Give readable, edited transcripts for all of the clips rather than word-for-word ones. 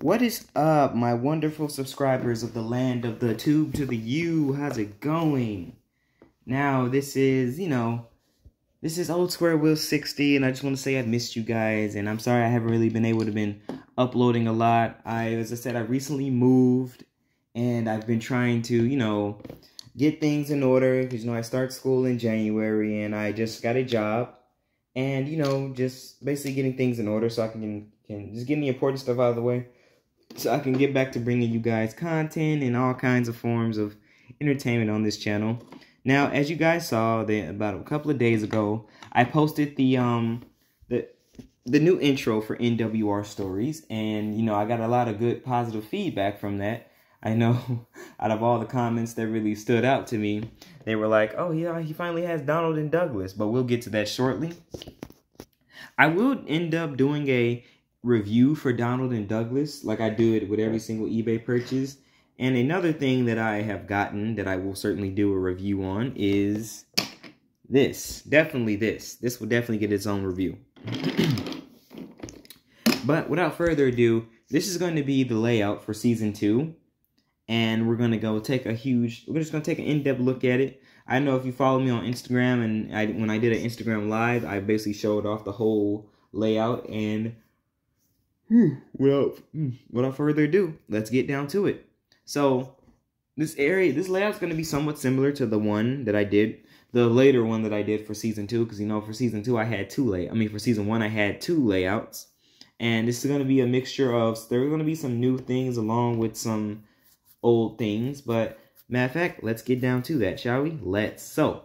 What is up, my wonderful subscribers of the land of the tube to the U? How's it going? Now, this is, this is Old Square Will 60, and I just want to say I've missed you guys, and I'm sorry I haven't really been able to been uploading a lot. As I said, I recently moved, and I've been trying to, get things in order, because, I start school in January, and I just got a job, and, just basically getting things in order so I can just get the important stuff out of the way, so I can get back to bringing you guys content and all kinds of forms of entertainment on this channel. Now, as you guys saw, about a couple of days ago, I posted the new intro for NWR Stories, and I got a lot of good positive feedback from that. I know out of all the comments that really stood out to me, they were like, "Oh yeah, he finally has Donald and Douglas," but we'll get to that shortly. I will end up doing a review for Donald and Douglas, like I do it with every single eBay purchase. And another thing that I have gotten that I will certainly do a review on is this. Definitely this. This will definitely get its own review. But without further ado, this is going to be the layout for season 2. And we're going to go take we're just going to take an in-depth look at it. I know if you follow me on Instagram, and when I did an Instagram live, I basically showed off the whole layout. And without further ado, let's get down to it. So this layout's going to be somewhat similar to the one that I did, the later one that I did for season 2, because for season 2 I had for season 1 I had 2 layouts, and this is going to be a mixture of, there are going to be some new things along with some old things, but matter of fact, let's get down to that, shall we? So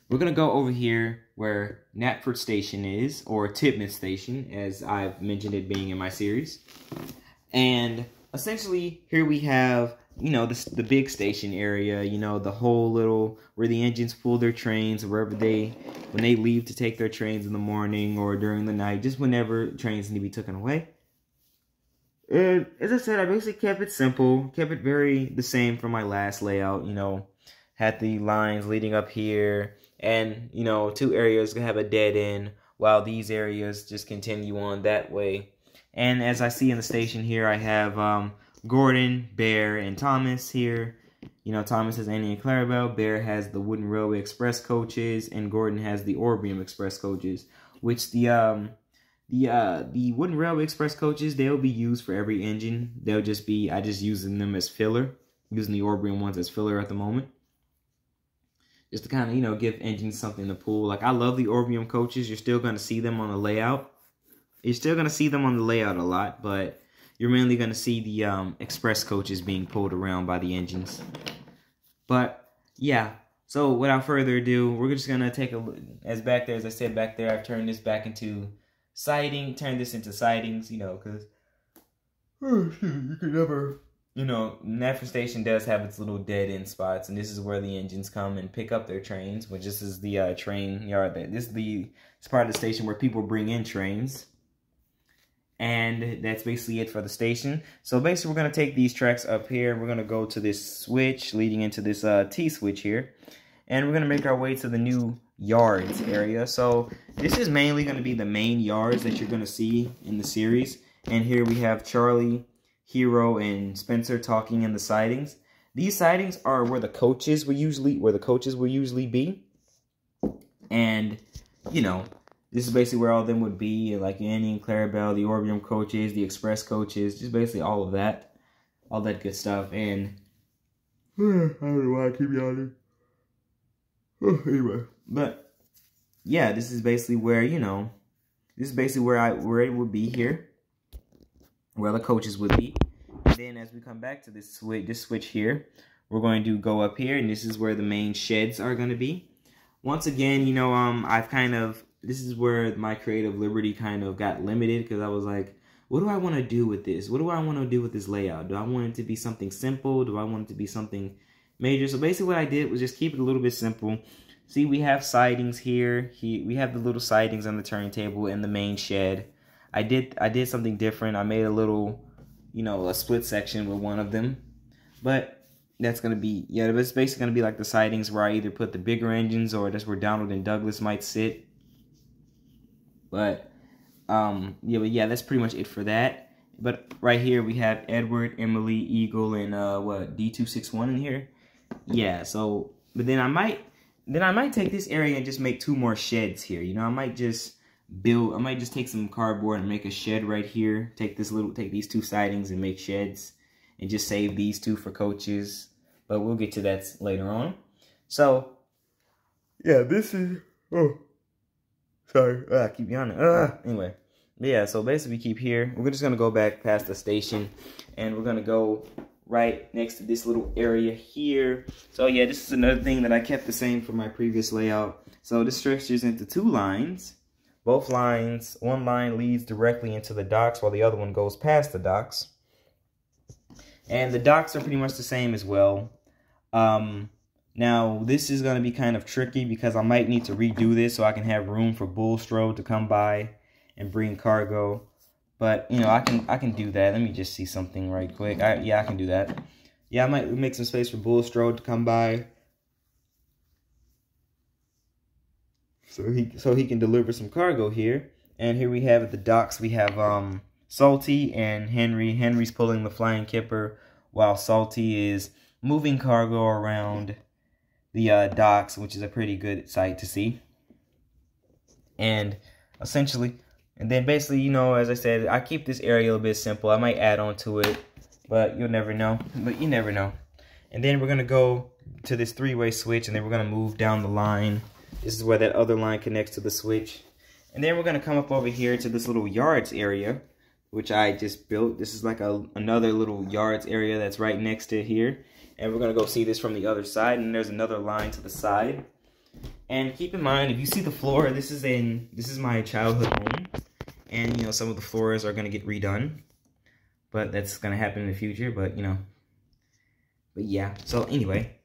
we're going to go over here where Knapford Station is, or Tipman Station, as I've mentioned it being in my series. And essentially, here we have, the big station area, the whole little, where the engines pull their trains, wherever when they leave to take their trains in the morning or during the night, just whenever trains need to be taken away. And as I said, I basically kept it simple, kept it the same from my last layout, had the lines leading up here, and, 2 areas have a dead end, while these areas just continue on that way. And as I see in the station here, I have Gordon, Bear, and Thomas here. Thomas has Annie and Clarabelle, Bear has the Wooden Railway Express coaches, and Gordon has the Orbium Express coaches, which the Wooden Railway Express coaches, they'll be used for every engine. They'll just be, I just using them as filler, using the Orbium ones as filler at the moment. Just to kind of, give engines something to pull. Like, I love the Orbium coaches. You're still going to see them on the layout. You're still going to see them on the layout a lot, but you're mainly going to see the express coaches being pulled around by the engines. But, yeah. So, without further ado, we're just going to take a look. As I said back there, I've turned this back into sidings, because you can never, Knapford Station does have its little dead end spots, and this is where the engines come and pick up their trains, which this is the train yard. This is part of the station where people bring in trains. And that's basically it for the station. So basically, we're going to take these tracks up here. We're going to go to this switch leading into this T-switch here. And we're going to make our way to the new yards area. So this is mainly going to be the main yards that you're going to see in the series. And here we have Charlie, Hero, and Spencer talking in the sidings. These sidings are where the coaches will usually be. And, this is basically where all of them would be, like Annie and Clarabelle, the Orbium coaches, the Express coaches, just basically all of that. All that good stuff. And I don't know why I keep yawning. Anyway. But yeah, this is basically where, this is basically where it would be here. Where the coaches would be. And then as we come back to this switch here, we're going to go up here, and this is where the main sheds are going to be. Once again, this is where my creative liberty kind of got limited, because I was like, what do I want to do with this? What do I want to do with this layout? Do I want it to be something simple? Do I want it to be something major? So basically what I did was just keep it a little bit simple. See, we have sidings here. We have the little sidings on the turntable and the main shed. I did something different. I made a little, a split section with one of them. But that's going to be, but it's basically going to be like the sidings where I either put the bigger engines, or that's where Donald and Douglas might sit. But, yeah, that's pretty much it for that. But right here we have Edward, Emily, Eagle, and what, D261 in here. Yeah. So, but then I might take this area and just make 2 more sheds here. You know, I might just take some cardboard and make a shed right here. Take these 2 sidings and make sheds, and just save these 2 for coaches. But we'll get to that later on. So, yeah, this is, oh, sorry, I keep yawning. Anyway, yeah, so basically we keep here. We're just going to go back past the station, and we're going to go right next to this little area here. So, yeah, this is another thing that I kept the same from my previous layout. So, this structures into 2 lines. Both lines, one line leads directly into the docks, while the other one goes past the docks. And the docks are pretty much the same as well. Now, this is going to be kind of tricky because I might need to redo this so I can have room for Bulstrode to come by and bring cargo. But, you know, I can do that. Let me just see something right quick. Yeah, I can do that. Yeah, I might make some space for Bulstrode to come by, so he can deliver some cargo here. And here we have at the docks, we have Salty and Henry. Henry's pulling the Flying Kipper, while Salty is moving cargo around the docks, which is a pretty good sight to see. And essentially, and then basically, you know, as I said, I keep this area a little bit simple. I might add on to it, but you'll never know. But you never know. And then we're going to go to this 3-way switch, and then we're going to move down the line. This is where that other line connects to the switch. And then we're going to come up over here to this little yards area, which I just built. This is like another little yards area that's right next to here. And we're going to go see this from the other side. And there's another line to the side. And keep in mind, if you see the floor, this is my childhood home. And, you know, some of the floors are going to get redone. But that's going to happen in the future. But, you know. But, yeah. So, anyway.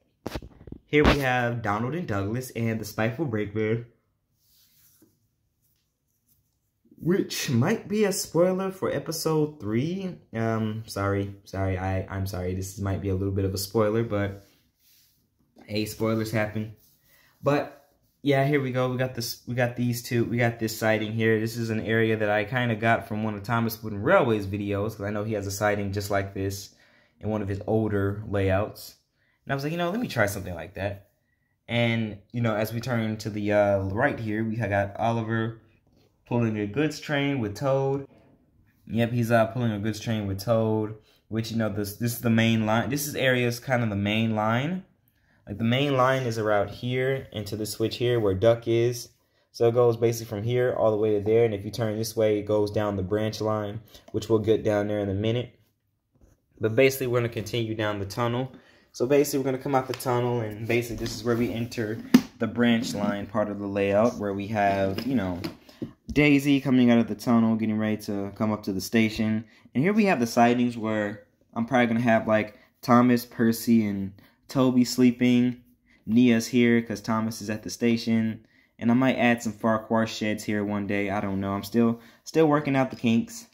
Here we have Donald and Douglas and the Spiteful Brakeman, which might be a spoiler for episode 3. I'm sorry. This might be a little bit of a spoiler, but hey, spoilers happen. But yeah, here we go. We got these 2. We got this siding here. This is an area that I kind of got from one of Thomas Wooden Railways videos, because I know he has a siding just like this in one of his older layouts. And I was like, you know, let me try something like that. And, you know, as we turn to the right here, we got Oliver pulling a goods train with Toad. Yep, he's pulling a goods train with Toad, which, you know, this is the main line. This area is kind of the main line. Like, the main line is around here into the switch here where Duck is. So it goes basically from here all the way to there. And if you turn this way, it goes down the branch line, which we'll get down there in a minute. But basically, we're going to continue down the tunnel. So basically, we're going to come out the tunnel, and basically, this is where we enter the branch line part of the layout, where we have, you know, Daisy coming out of the tunnel, getting ready to come up to the station. And here we have the sidings where I'm probably going to have, like, Thomas, Percy, and Toby sleeping. Nia's here because Thomas is at the station. And I might add some Farquhar sheds here one day. I don't know. I'm still working out the kinks.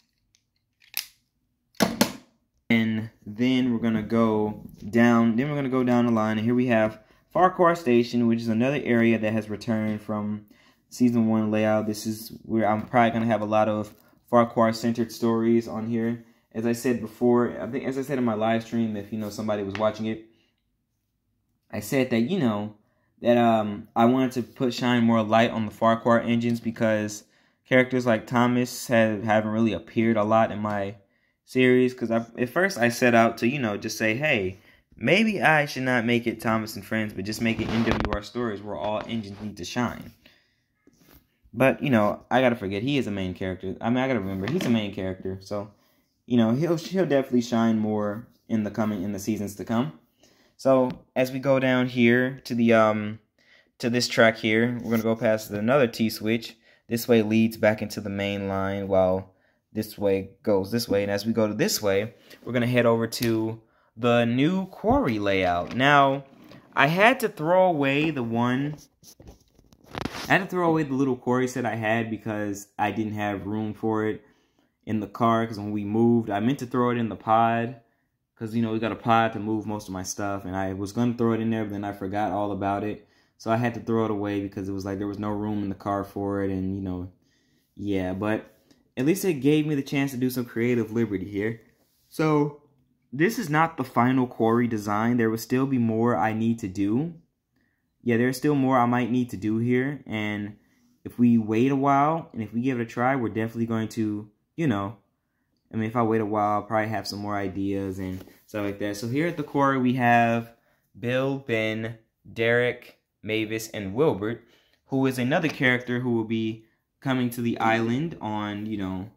And then we're going to go down. Then we're going to go down the line. And here we have Farquhar Station, which is another area that has returned from Season 1 layout. This is where I'm probably going to have a lot of Farquhar-centered stories on here. As I said before, I think as I said in my live stream, if, you know, somebody was watching it, I said that, you know, that I wanted to shine more light on the Farquhar engines because characters like Thomas haven't really appeared a lot in my series, because at first I set out to, you know, just say, hey, maybe I should not make it Thomas and Friends, but just make it NWR stories where all engines need to shine. But, you know, I gotta forget, he is a main character. I mean, I gotta remember, he's a main character, so, you know, he'll definitely shine more in the seasons to come. So, as we go down here to the, to this track here, we're gonna go past another T-switch. This way leads back into the main line, while this way goes this way. And as we go to this way, we're going to head over to the new quarry layout. Now, I had to throw away the little quarry set I had because I didn't have room for it in the car. Because when we moved, I meant to throw it in the pod. Because, you know, we got a pod to move most of my stuff. And I was going to throw it in there, but then I forgot all about it. So I had to throw it away because it was like there was no room in the car for it. And, you know, yeah, but at least it gave me the chance to do some creative liberty here. So this is not the final Corey design. There will still be more I need to do. Yeah, there's still more I might need to do here. And if we wait a while and if we give it a try, we're definitely going to, you know, I mean, if I wait a while, I'll probably have some more ideas and stuff like that. So here at the Corey, we have Bill, Ben, Derek, Mavis, and Wilbert, who is another character who will be coming to the island on, you know,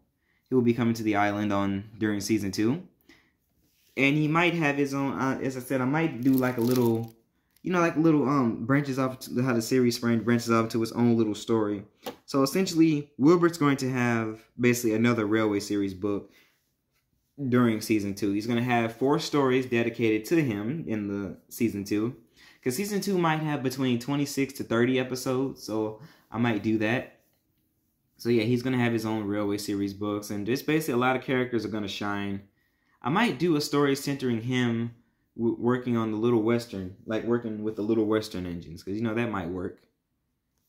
he will be coming to the island on during season 2. And he might have his own, as I said, I might do like a little, you know, like little branches off to how the series branches off to its own little story. So essentially, Wilbert's going to have basically another Railway series book during season 2. He's going to have 4 stories dedicated to him in the season 2. Because season 2 might have between 26 to 30 episodes, so I might do that. So yeah, he's going to have his own Railway series books, and just basically a lot of characters are going to shine. I might do a story centering him working on the Little Western, like working with the Little Western engines, because, you know, that might work.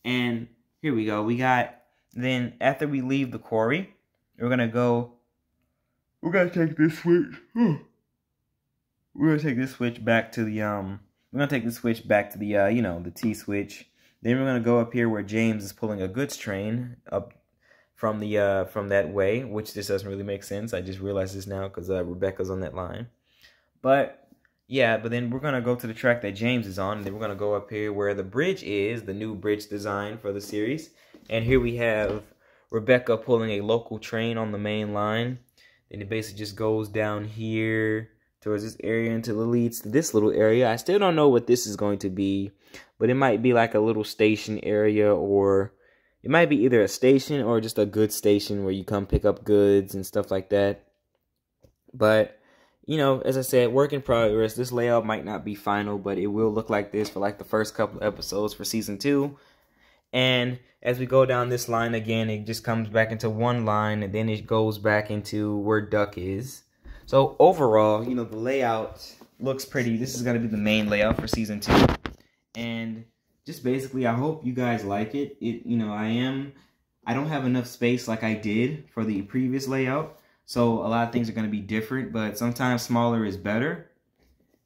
And here we go. We got, then after we leave the Corey, we're going to take this switch. We're going to take this switch back to the, we're going to take this switch back to the, you know, the T switch. Then we're going to go up here where James is pulling a goods train up from the, from that way, which this doesn't really make sense. I just realized this now because Rebecca's on that line. But, yeah, but then we're going to go to the track that James is on. And then we're going to go up here where the bridge is, the new bridge design for the series. And here we have Rebecca pulling a local train on the main line. Then it basically just goes down here towards this area until it leads to this little area. I still don't know what this is going to be, but it might be like a little station area, or it might be either a station or just a goods station where you come pick up goods and stuff like that. But, you know, as I said, work in progress. This layout might not be final, but it will look like this for like the first couple of episodes for season 2. And as we go down this line again, it just comes back into one line, and then it goes back into where Duck is. So overall, you know, the layout looks pretty. This is going to be the main layout for season 2. And just basically, I hope you guys like it. You know, I don't have enough space like I did for the previous layout. So a lot of things are going to be different, but sometimes smaller is better.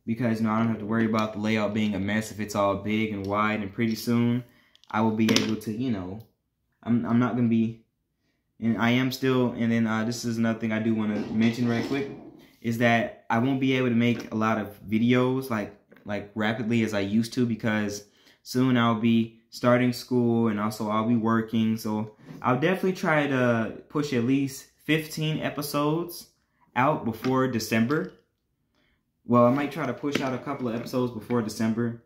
Because, you know, I don't have to worry about the layout being a mess if it's all big and wide, and pretty soon I will be able to, you know, I'm not going to be, and I am still, and then this is another thing I do want to mention right quick, is that I won't be able to make a lot of videos like rapidly as I used to, because soon I'll be starting school and also I'll be working. So I'll definitely try to push at least 15 episodes out before December. Well, I might try to push out a couple of episodes before December,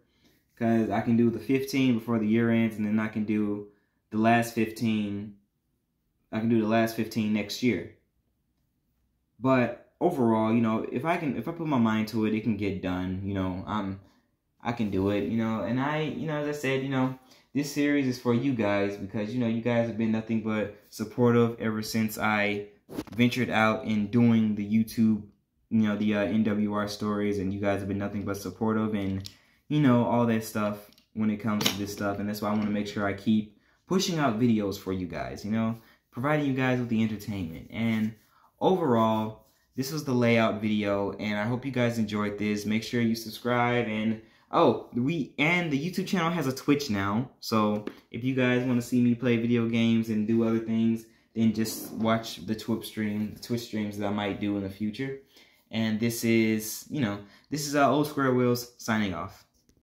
because I can do the 15 before the year ends, and then I can do the last 15. I can do the last 15 next year. But overall, you know, if I put my mind to it, it can get done. You know, I can do it. You know, and you know, as I said, you know, this series is for you guys, because, you know, you guys have been nothing but supportive ever since I ventured out in doing the YouTube, you know, the NWR stories, and you guys have been nothing but supportive, and, you know, all that stuff when it comes to this stuff. And that's why I want to make sure I keep pushing out videos for you guys, you know, providing you guys with the entertainment. And overall, this was the layout video, and I hope you guys enjoyed this. Make sure you subscribe, and the YouTube channel has a Twitch now. So if you guys want to see me play video games and do other things, then just watch the Twitch streams that I might do in the future. And this is, you know, this is Old Square Wheels signing off.